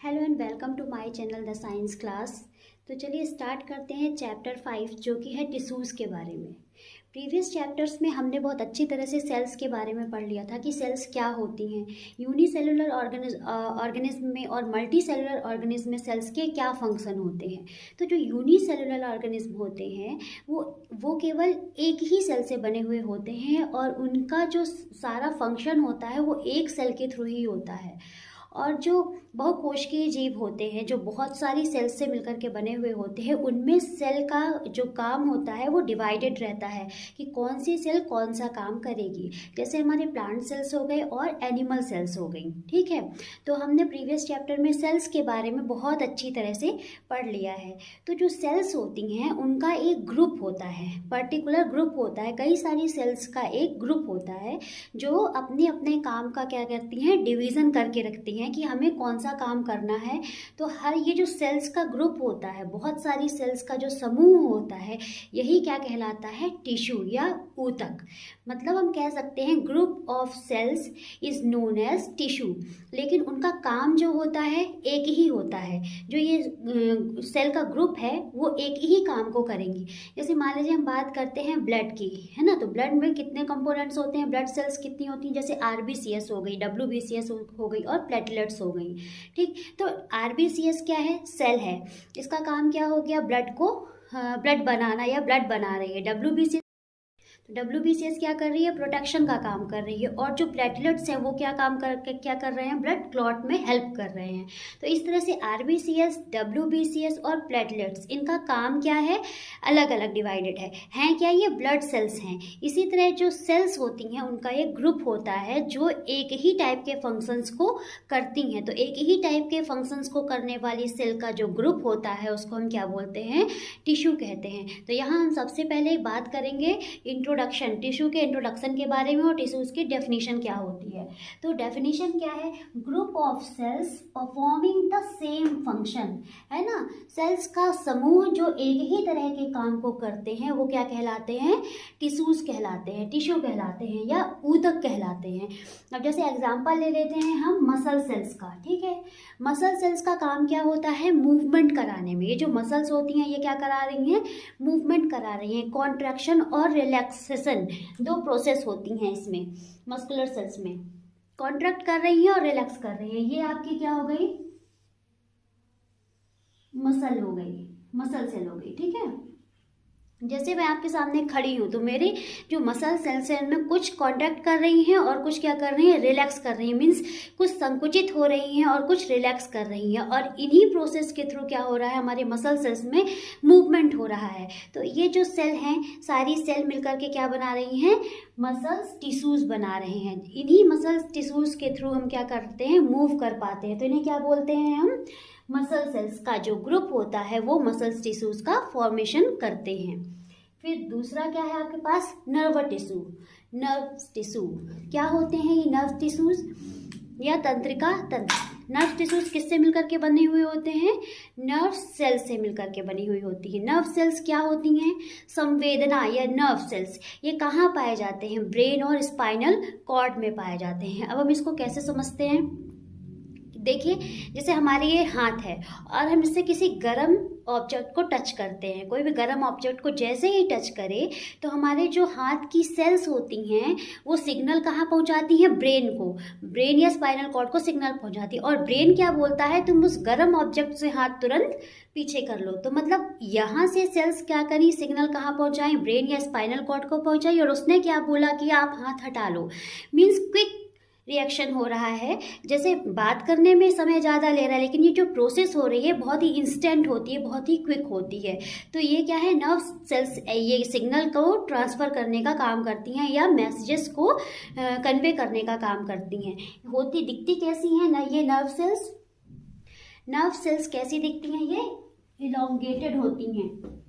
Hello and welcome to my channel the science class. तो चलिए start करते हैं चैप्टर 5 जो कि है टिश्यूज़ के बारे में। प्रीवियस चैप्टर्स में हमने बहुत अच्छी तरह से सेल्स के बारे में पढ़ लिया था कि सेल्स क्या होती हैं, यूनिसेलुलर ऑर्गेनिज्म में और मल्टी सेलुलर ऑर्गेनिज्म में सेल्स के क्या फंक्शन होते हैं। तो जो यूनिसेलुलर ऑर्गेनिज्म होते हैं वो केवल एक ही सेल से बने हुए होते हैं और उनका जो सारा फंक्शन होता है वो एक सेल के थ्रू ही होता है। और जो बहुकोशिकीय जीव होते हैं जो बहुत सारी सेल्स से मिलकर के बने हुए होते हैं, उनमें सेल का जो काम होता है वो डिवाइडेड रहता है कि कौन सी सेल कौन सा काम करेगी। जैसे हमारे प्लांट सेल्स हो गए और एनिमल सेल्स हो गई, ठीक है। तो हमने प्रीवियस चैप्टर में सेल्स के बारे में बहुत अच्छी तरह से पढ़ लिया है। तो जो सेल्स होती हैं उनका एक ग्रुप होता है, पर्टिकुलर ग्रुप होता है, कई सारी सेल्स का एक ग्रुप होता है जो अपने अपने काम का क्या करती हैं, डिवीज़न करके रखती हैं कि हमें कौन सा काम करना है। तो हर ये जो सेल्स का ग्रुप होता है, बहुत सारी सेल्स का जो समूह होता है, यही क्या कहलाता है, टिश्यू या ऊतक। मतलब हम कह सकते हैं group of cells is known as tissue. लेकिन उनका काम जो होता है एक ही होता है। जो ये सेल का ग्रुप है वो एक ही काम को करेंगी। जैसे मान लीजिए हम बात करते हैं ब्लड की, है ना। तो ब्लड में कितने कंपोनेंट्स होते हैं, ब्लड सेल्स कितनी होती हैं, जैसे आरबीसीएस हो गई, डब्ल्यूबीसीएस हो गई और प्लेटलेट्स हो गई, ठीक। तो आरबीसीएस क्या है, सेल है। इसका काम क्या हो गया, ब्लड को ब्लड बनाना या ब्लड बना रही है। डब्ल्यूबीसीएस क्या कर रही है, प्रोटेक्शन का काम कर रही है। और जो प्लेटलेट्स हैं वो क्या कर रहे हैं, ब्लड क्लॉट में हेल्प कर रहे हैं। तो इस तरह से आरबीसीएस, डब्ल्यूबीसीएस और प्लेटलेट्स, इनका काम क्या है, अलग अलग डिवाइडेड है क्या, ये ब्लड सेल्स हैं। इसी तरह जो सेल्स होती हैं उनका एक ग्रुप होता है जो एक ही टाइप के फंक्शंस को करती हैं। तो एक ही टाइप के फंक्शंस को करने वाली सेल का जो ग्रुप होता है उसको हम क्या बोलते हैं, टिश्यू कहते हैं। तो यहाँ हम सबसे पहले बात करेंगे इंट्रोडक्शन, टिश्यू के इंट्रोडक्शन के बारे में और टिश्यूज की डेफिनेशन क्या होती है। तो डेफिनेशन क्या है, group of cells performing the same function, है ना। सेल्स का समूह जो एक ही तरह के काम को करते हैं वो क्या कहलाते हैं, टिश्यूज कहलाते हैं, टिश्यू कहलाते हैं या ऊतक कहलाते हैं। अब जैसे एग्जांपल ले लेते हैं हम मसल सेल्स का, ठीक है। मसल सेल्स का काम क्या होता है, मूवमेंट कराने में। ये जो मसल्स होती हैं ये क्या करा रही हैं, मूवमेंट करा रही हैं। कॉन्ट्रैक्शन और रिलैक्सेशन दो प्रोसेस होती हैं इसमें, मस्कुलर सेल्स में। कॉन्ट्रैक्ट कर रही हैं और रिलैक्स कर रही हैं। ये आपकी क्या हो गई, मसल हो गई, मसल सेल हो गई, ठीक है। जैसे मैं आपके सामने खड़ी हूँ तो मेरे जो मसल सेल्स हैं उनमें कुछ कॉन्टैक्ट कर रही हैं और कुछ क्या कर रही हैं, रिलैक्स कर रही हैं। मीन्स कुछ संकुचित हो रही हैं और कुछ रिलैक्स कर रही हैं। और इन्हीं प्रोसेस के थ्रू क्या हो रहा है, हमारे मसल सेल्स में मूवमेंट हो रहा है। तो ये जो सेल हैं, सारी सेल मिलकर के क्या बना रही हैं, मसल्स टिश्यूज बना रहे हैं। इन्हीं मसल्स टिश्यूज के थ्रू हम क्या करते हैं, मूव कर पाते हैं। तो इन्हें क्या बोलते हैं हम, मसल सेल्स का जो ग्रुप होता है वो मसल्स टिश्यूज का फॉर्मेशन करते हैं। फिर दूसरा क्या है आपके पास, नर्व टिश्यू। नर्व टिश्यू क्या होते हैं, ये नर्व टिश्यूज या तंत्रिका तंत्र। नर्व टिश्यूज किससे मिलकर के बने हुए होते हैं, नर्व सेल्स से मिलकर के बनी हुई होती है। नर्व सेल्स क्या होती हैं, संवेदना या नर्व सेल्स। ये कहाँ पाए जाते हैं, ब्रेन और स्पाइनल कॉर्ड में पाए जाते हैं। अब हम इसको कैसे समझते हैं, देखिए जैसे हमारे ये हाथ है और हम इससे किसी गर्म ऑब्जेक्ट को टच करते हैं। कोई भी गर्म ऑब्जेक्ट को जैसे ही टच करे तो हमारे जो हाथ की सेल्स होती हैं वो सिग्नल कहाँ पहुँचाती हैं, ब्रेन को, ब्रेन या स्पाइनल कॉर्ड को सिग्नल पहुँचाती है। और ब्रेन क्या बोलता है, तुम उस गर्म ऑब्जेक्ट से हाथ तुरंत पीछे कर लो। तो मतलब यहाँ से सेल्स क्या करी, सिग्नल कहाँ पहुँचाई, ब्रेन या स्पाइनल कॉर्ड को पहुँचाई और उसने क्या बोला कि आप हाथ हटा लो। मीन्स क्विक रिएक्शन हो रहा है। जैसे बात करने में समय ज़्यादा ले रहा है लेकिन ये जो प्रोसेस हो रही है बहुत ही इंस्टेंट होती है, बहुत ही क्विक होती है। तो ये क्या है, नर्व सेल्स ये सिग्नल को ट्रांसफ़र करने का काम करती हैं या मैसेजेस को कन्वे करने का काम करती हैं। होती दिखती कैसी हैं ना ये नर्व सेल्स, नर्व सेल्स कैसी दिखती हैं, ये इलोंगेटेड होती हैं।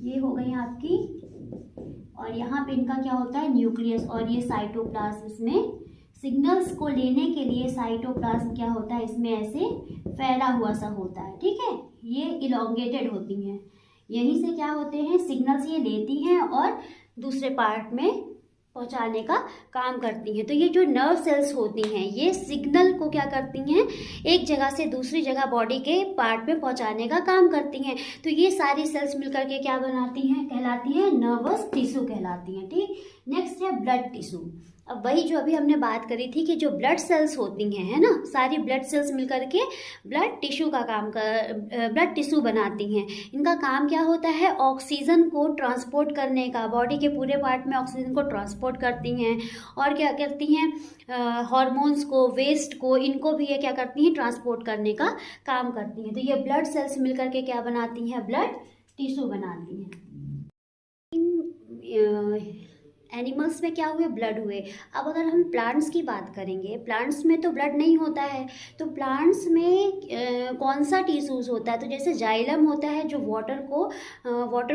ये हो गई आपकी, और यहाँ पे इनका क्या होता है, न्यूक्लियस, और ये साइटोप्लाज्म इसमें सिग्नल्स को लेने के लिए साइटोप्लाज्म क्या होता है, इसमें ऐसे फैला हुआ सा होता है, ठीक है। ये इलोंगेटेड होती हैं, यहीं से क्या होते हैं सिग्नल्स ये लेती हैं और दूसरे पार्ट में पहुंचाने का काम करती हैं। तो ये जो नर्व सेल्स होती हैं ये सिग्नल को क्या करती हैं, एक जगह से दूसरी जगह बॉडी के पार्ट में पहुंचाने का काम करती हैं। तो ये सारी सेल्स मिलकर के क्या बनाती हैं, कहलाती हैं नर्वस टिश्यू कहलाती हैं, ठीक। नेक्स्ट है ब्लड टिश्यू। अब वही जो अभी हमने बात करी थी कि जो ब्लड सेल्स होती हैं, है ना, सारी ब्लड सेल्स मिलकर के ब्लड टिश्यू का काम कर ब्लड टिश्यू बनाती हैं। इनका काम क्या होता है, ऑक्सीजन को ट्रांसपोर्ट करने का, बॉडी के पूरे पार्ट में ऑक्सीजन को ट्रांसपोर्ट करती हैं। और क्या करती हैं, हार्मोन्स को, वेस्ट को, इनको भी ये क्या करती हैं, ट्रांसपोर्ट करने का काम करती हैं। तो ये ब्लड सेल्स मिलकर के क्या बनाती हैं, ब्लड टिश्यू बनाती हैं। एनिमल्स में क्या हुए, ब्लड हुए। अब अगर हम प्लांट्स की बात करेंगे, प्लांट्स में तो ब्लड नहीं होता है, तो प्लांट्स में कौन सा टिश्यूज होता है, तो जैसे जाइलम होता है जो वाटर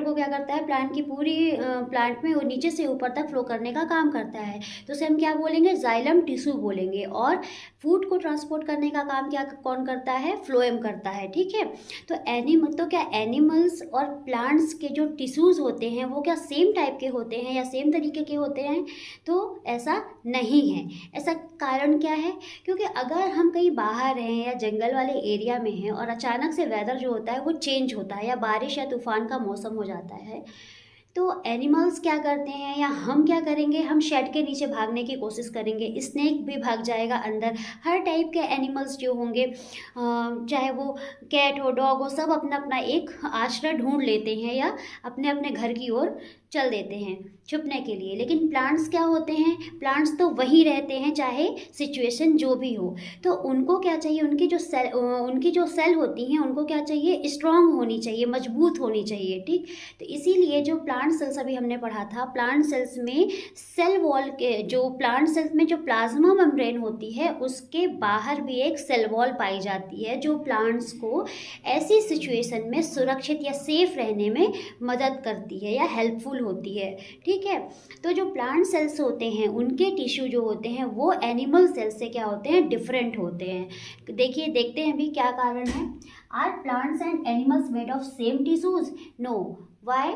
को क्या करता है, प्लांट की पूरी प्लांट में वो नीचे से ऊपर तक फ्लो करने का काम करता है, तो उसे हम क्या बोलेंगे, जाइलम टिश्यू बोलेंगे। और फूड को ट्रांसपोर्ट करने का काम क्या कौन करता है, फ्लोएम करता है, ठीक है। तो क्या एनिमल्स और प्लांट्स के जो टिश्यूज होते हैं वो क्या सेम टाइप के होते हैं या सेम तरीके के होते हैं, तो ऐसा नहीं है। ऐसा कारण क्या है, क्योंकि अगर हम कहीं बाहर हैं या जंगल वाले एरिया में हैं और अचानक से वेदर जो होता है वो चेंज होता है या बारिश या तूफान का मौसम हो जाता है, तो एनिमल्स क्या करते हैं या हम क्या करेंगे, हम शेड के नीचे भागने की कोशिश करेंगे, स्नेक भी भाग जाएगा अंदर। हर टाइप के एनिमल्स जो होंगे, चाहे वो कैट हो, डॉग हो, सब अपना अपना एक आश्रय ढूंढ लेते हैं या अपने अपने घर की ओर चल देते हैं छुपने के लिए। लेकिन प्लांट्स क्या होते हैं, प्लांट्स तो वहीं रहते हैं चाहे सिचुएशन जो भी हो। तो उनको क्या चाहिए, उनकी जो सेल होती हैं उनको क्या चाहिए, स्ट्रांग होनी चाहिए, मजबूत होनी चाहिए, ठीक। तो इसीलिए जो प्लांट सेल्स अभी हमने पढ़ा था, प्लांट सेल्स में सेल वॉल के, जो प्लांट सेल्स में जो प्लाज्मा मेम्ब्रेन होती है उसके बाहर भी एक सेल वॉल पाई जाती है जो प्लांट्स को ऐसी सिचुएशन में सुरक्षित या सेफ रहने में मदद करती है या हेल्पफुल होती है, ठीक है। तो जो प्लांट सेल्स होते हैं उनके टिश्यू जो होते हैं वो एनिमल सेल्स से क्या होते हैं, डिफरेंट होते हैं। देखते हैं भी क्या कारण है। Are plants and animals made of same tissues? No. Why?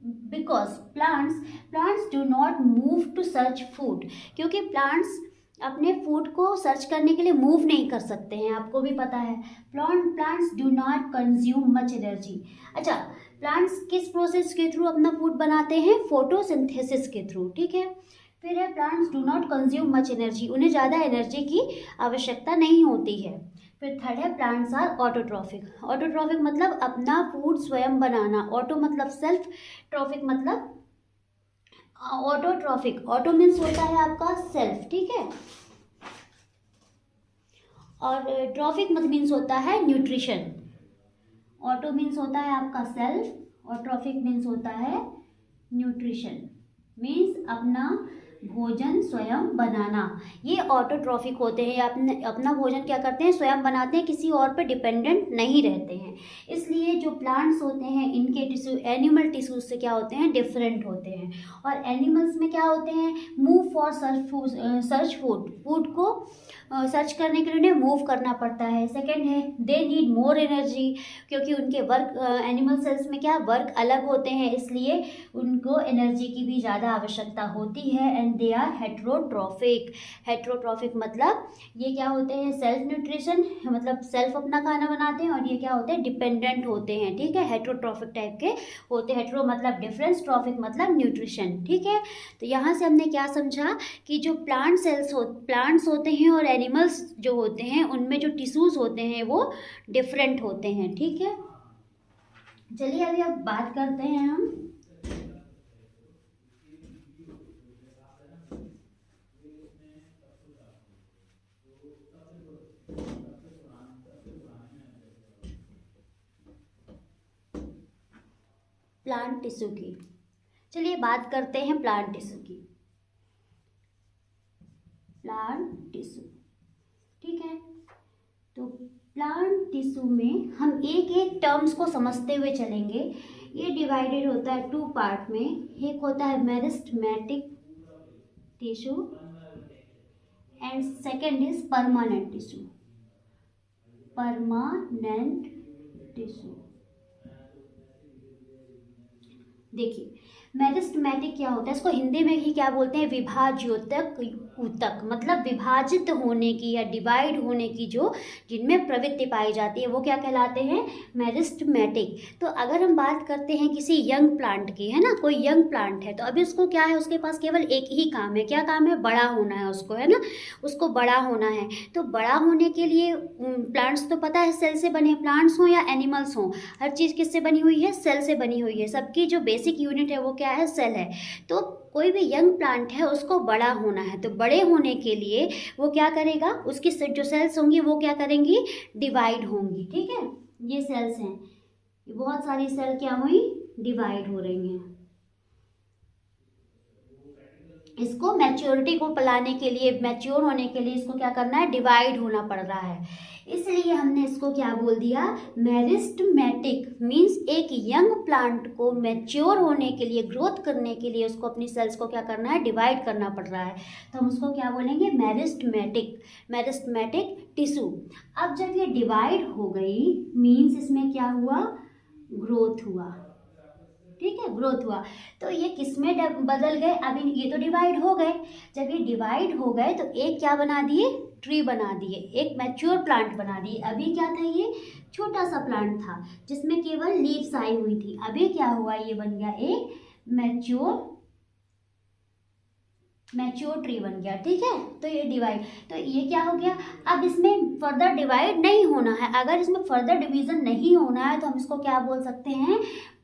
Because plants do not move to search food, क्योंकि प्लांट्स अपने फूड को सर्च करने के लिए मूव नहीं कर सकते हैं, आपको भी पता है। Plants do not consume much energy. अच्छा, प्लांट्स किस प्रोसेस के थ्रू अपना फूड बनाते हैं, फोटोसिंथेसिस के थ्रू, ठीक है। फिर है plants do not consume much energy, उन्हें ज़्यादा एनर्जी की आवश्यकता नहीं होती है। फिर थर्ड है प्लांट्स आर ऑटोट्रॉफिक। ऑटोट्रॉफिक मतलब अपना फूड स्वयं बनाना, ऑटो मतलब सेल्फ, ट्रॉफिक मतलब ऑटोट्रॉफिक। ऑटो मीन्स होता है आपका सेल्फ, ठीक है, और ट्रॉफिक मतलब मीन्स होता है न्यूट्रिशन। ऑटो मीन्स होता है आपका सेल्फ और ट्रॉफिक मीन्स होता है न्यूट्रिशन, मीन्स अपना भोजन स्वयं बनाना। ये ऑटोट्रॉफिक होते हैं या अपना भोजन क्या करते हैं, स्वयं बनाते हैं, किसी और पे डिपेंडेंट नहीं रहते हैं। इसलिए जो प्लांट्स होते हैं इनके टिश्यू एनिमल टिश्यूज से क्या होते हैं, डिफरेंट होते हैं। और एनिमल्स में क्या होते हैं, मूव फॉर सर्च फूड को सर्च करने के लिए उन्हें मूव करना पड़ता है। सेकेंड है दे नीड मोर एनर्जी, क्योंकि उनके वर्क एनिमल सेल्स में क्या वर्क अलग होते हैं, इसलिए उनको एनर्जी की भी ज़्यादा आवश्यकता होती है। And they are heterotrophic. Heterotrophic मतलब ये क्या होते हैं, सेल्फ न्यूट्रिशन मतलब सेल्फ अपना खाना बनाते हैं, और ये क्या होते हैं, डिपेंडेंट होते हैं, ठीक है। हेट्रोट्रॉफिक टाइप के होते हैं। हेट्रो मतलब डिफरेंस, ट्रॉफिक मतलब न्यूट्रिशन, ठीक है। तो यहाँ से हमने क्या समझा कि जो प्लांट्स होते हैं और एनिमल्स जो होते हैं उनमें जो टिश्यूज होते हैं वो डिफरेंट होते हैं, ठीक है। चलिए अभी अब बात करते हैं हम प्लांट टिश्यू की। चलिए बात करते हैं प्लांट टिश्यू की। प्लांट टिश्यू, ठीक है। तो प्लांट टिश्यू में हम एक एक टर्म्स को समझते हुए चलेंगे। ये डिवाइडेड होता है टू पार्ट में। एक होता है meristematic tissue and second is permanent tissue. Permanent tissue, देखिए मेरिस्टेमेटिक क्या होता है, इसको हिंदी में ही क्या बोलते हैं, विभाज्योतक ऊतक, मतलब विभाजित होने की या डिवाइड होने की जो जिनमें प्रवृत्ति पाई जाती है वो क्या कहलाते हैं, मेरिस्टेमेटिक। तो अगर हम बात करते हैं किसी यंग प्लांट की, है ना, कोई यंग प्लांट है तो अभी उसको क्या है, उसके पास केवल एक ही काम है, क्या काम है, बड़ा होना है उसको, है ना, उसको बड़ा होना है। तो बड़ा होने के लिए प्लांट्स तो पता है सेल से बने, प्लांट्स हों या एनिमल्स हों, हर चीज़ किससे बनी हुई है, सेल से बनी हुई है, सबकी जो बेसिक यूनिट है वो क्या है, सेल है। तो कोई भी यंग प्लांट है उसको बड़ा होना है, तो बड़े होने के लिए वो क्या करेगा, उसकी जो सेल्स होंगी वो क्या करेंगी, डिवाइड होंगी। ठीक है, ये सेल्स हैं, बहुत सारी सेल क्या हुई, डिवाइड हो रही हैं। इसको मैच्योरिटी को पलाने के लिए, मैच्योर होने के लिए इसको क्या करना है, डिवाइड होना पड़ रहा है, इसलिए हमने इसको क्या बोल दिया, मेरिस्टेमेटिक। मीन्स एक यंग प्लांट को मैच्योर होने के लिए, ग्रोथ करने के लिए उसको अपनी सेल्स को क्या करना है, डिवाइड करना पड़ रहा है, तो हम उसको क्या बोलेंगे, मेरिस्टेमेटिक, मेरिस्टेमेटिक टिश्यू। अब जब ये डिवाइड हो गई मीन्स इसमें क्या हुआ, ग्रोथ हुआ। ठीक है, ग्रोथ हुआ, तो ये किस में बदल गए, अभी ये तो डिवाइड हो गए, जब ये डिवाइड हो गए तो एक क्या बना दिए, ट्री बना दिए, एक मैच्योर प्लांट बना दिए। अभी क्या था, ये छोटा सा प्लांट था जिसमें केवल लीव्स आई हुई थी, अभी क्या हुआ, ये बन गया एक मैच्योर ट्री बन गया। ठीक है, तो ये डिवाइड, तो ये क्या हो गया, अब इसमें फर्दर डिवाइड नहीं होना है, अगर इसमें फर्दर डिवीजन नहीं होना है तो हम इसको क्या बोल सकते हैं,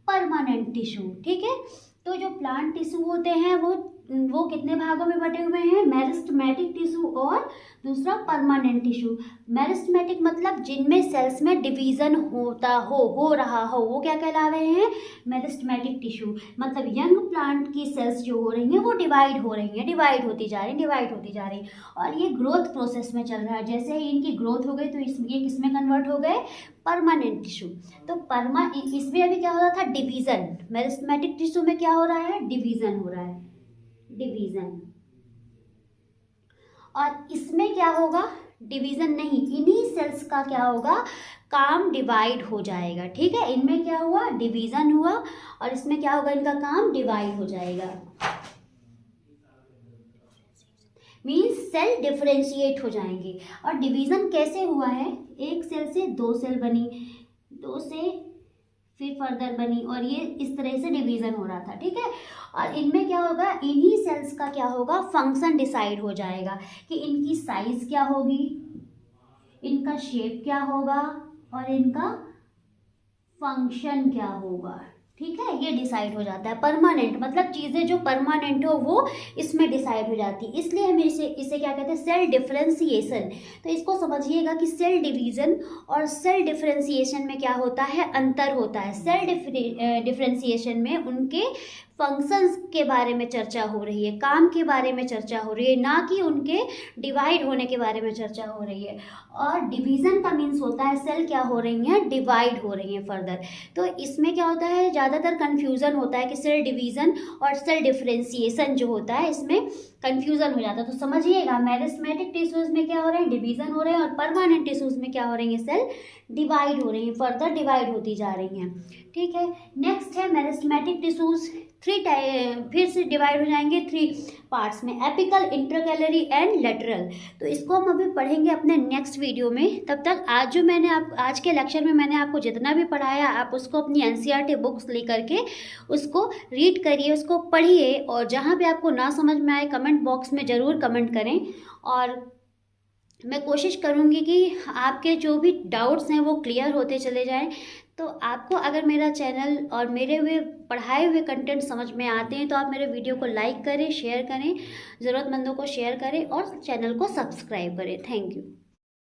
परमानेंट टिश्यू। ठीक है, तो जो प्लांट टिश्यू होते हैं वो कितने भागों में बटे हुए हैं, मेरिस्टेमेटिक टिश्यू और दूसरा परमानेंट टिश्यू। मेरिस्टेमेटिक मतलब जिनमें सेल्स में डिवीजन होता हो रहा हो, वो क्या कहला रहे हैं, मेरिस्टेमेटिक टिश्यू। मतलब यंग प्लांट की सेल्स जो हो रही हैं वो डिवाइड हो रही हैं, डिवाइड होती जा रही, और ये ग्रोथ प्रोसेस में चल रहा है। जैसे ही इनकी ग्रोथ हो गई तो ये किसमें कन्वर्ट हो गए, परमानेंट टिश्यू। तो इसमें अभी क्या हो रहा था, डिवीजन, मेरिस्टेमेटिक टिश्यू में क्या हो रहा है, डिवीजन हो रहा है, डिवीजन। और इसमें क्या होगा, डिवीजन नहीं, इन्हीं सेल्स का क्या होगा, काम डिवाइड हो जाएगा। ठीक है, इनमें क्या हुआ, डिवीजन हुआ, और इसमें क्या होगा, इनका काम डिवाइड हो जाएगा। मीन्स सेल डिफरेंशिएट हो जाएंगे। और डिवीजन कैसे हुआ है, एक सेल से दो सेल बनी, दो से फिर फर्दर बनी, और ये इस तरह से डिवीजन हो रहा था। ठीक है, और इनमें क्या होगा, इन्हीं सेल्स का क्या होगा, फंक्शन डिसाइड हो जाएगा कि इनकी साइज क्या होगी, इनका शेप क्या होगा, और इनका फंक्शन क्या होगा। ठीक है, ये डिसाइड हो जाता है। परमानेंट मतलब चीज़ें जो परमानेंट हो वो इसमें डिसाइड हो जाती है, इसलिए हम इसे क्या कहते हैं, सेल डिफरेंशिएशन। तो इसको समझिएगा कि सेल डिवीजन और सेल डिफरेंशिएशन में क्या होता है, अंतर होता है। सेल डिफरेंशिएशन में उनके फंक्शंस के बारे में चर्चा हो रही है, काम के बारे में चर्चा हो रही है, ना कि उनके डिवाइड होने के बारे में चर्चा हो रही है। और डिवीज़न का मीन्स होता है सेल क्या हो रही हैं, डिवाइड हो रही हैं फर्दर। तो इसमें क्या होता है, ज़्यादातर कन्फ्यूज़न होता है कि सेल डिवीज़न और सेल डिफरेंशिएशन जो होता है इसमें कन्फ्यूज़न हो जाता है। तो समझिएगा, मेरिस्टेमेटिक टिश्यूज़ में क्या हो रहे हैं, डिवीज़न हो रहे हैं, और परमानेंट टिश्यूज़ में क्या हो रही हैं, सेल डिवाइड हो रही हैं, फर्दर डिवाइड होती जा रही हैं। ठीक है, नेक्स्ट है मेरिस्टेमेटिक टिश्यूज़, फिर से डिवाइड हो जाएंगे 3 पार्ट्स में, एपिकल, इंटरकैलरी एंड लेटरल। तो इसको हम अभी पढ़ेंगे अपने नेक्स्ट वीडियो में। तब तक आज के लेक्चर में मैंने आपको जितना भी पढ़ाया आप उसको अपनी NCERT बुक्स लेकर के उसको रीड करिए, उसको पढ़िए, और जहाँ पे आपको ना समझ में आए कमेंट बॉक्स में ज़रूर कमेंट करें, और मैं कोशिश करूँगी कि आपके जो भी डाउट्स हैं वो क्लियर होते चले जाएं। तो आपको अगर मेरा चैनल और मेरे हुए पढ़ाए हुए कंटेंट समझ में आते हैं तो आप मेरे वीडियो को लाइक करें, शेयर करें, ज़रूरतमंदों को शेयर करें और चैनल को सब्सक्राइब करें। Thank you.